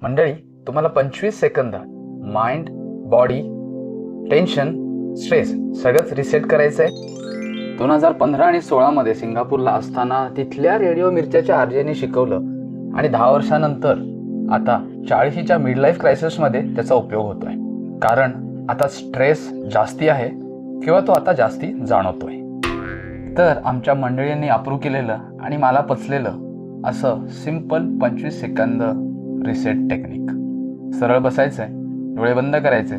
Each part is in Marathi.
मंडळी, तुम्हाला 25 सेकंदात माइंड, बॉडी, टेन्शन, स्ट्रेस सगळंच रिसेट करायचं आहे. 2015 आणि 16 मध्ये सिंगापूरला असताना तिथल्या रेडिओ मिर्च्याच्या आरजेने शिकवलं आणि 10 वर्षानंतर आता 40च्या मिड लाईफ क्रायसिसमध्ये त्याचा उपयोग होतोय. कारण आता स्ट्रेस जास्ती आहे किंवा तो आता जास्ती जाणवतोय. तर आमच्या मंडळींनी अप्रूव्ह केलेलं आणि मला पचलेलं असं सिंपल 25 सेकंद रिसेट टेक्निक. सरळ बसायचंय, डोळे बंद करायचे,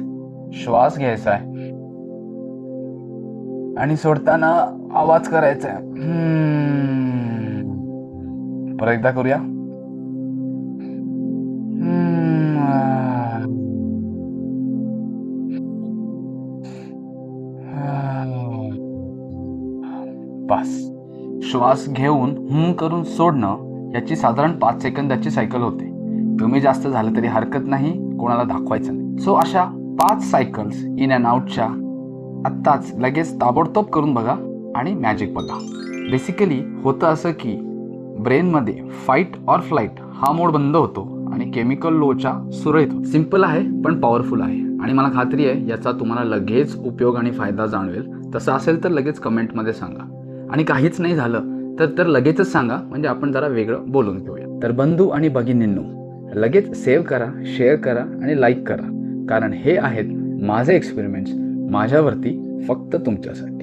श्वास घ्यायचा आहे आणि सोडताना आवाज करायचा आहे. परत एकदा करूया. बस. श्वास घेऊन करून सोडणं याची साधारण 5 सेकंदाची सायकल होते. कमी जास्त झालं तरी हरकत नाही, कोणाला दाखवायचं नाही. सो अशा 5 सायकल्स इन अँड आउटच्या आत्ताच लगेच ताबडतोब करून बघा आणि मॅजिक बघा. बेसिकली होतं असं की ब्रेनमध्ये फाईट ऑर फ्लाईट हा मोड बंद होतो आणि केमिकल लोचा सुरळीत होतो. सिम्पल आहे पण पॉवरफुल आहे आणि मला खात्री आहे याचा तुम्हाला लगेच उपयोग आणि फायदा जाणवेल. तसं असेल तर लगेच कमेंटमध्ये सांगा आणि काहीच नाही झालं तर लगेचच सांगा, म्हणजे आपण जरा वेगळं बोलून घेऊया. तर बंधू आणि भगिनींनो, लगेच सेव्ह करा, शेअर करा आणि लाईक करा, कारण हे आहेत माझे एक्सपेरिमेंट्स माझ्यावरती फक्त तुमच्यासाठी.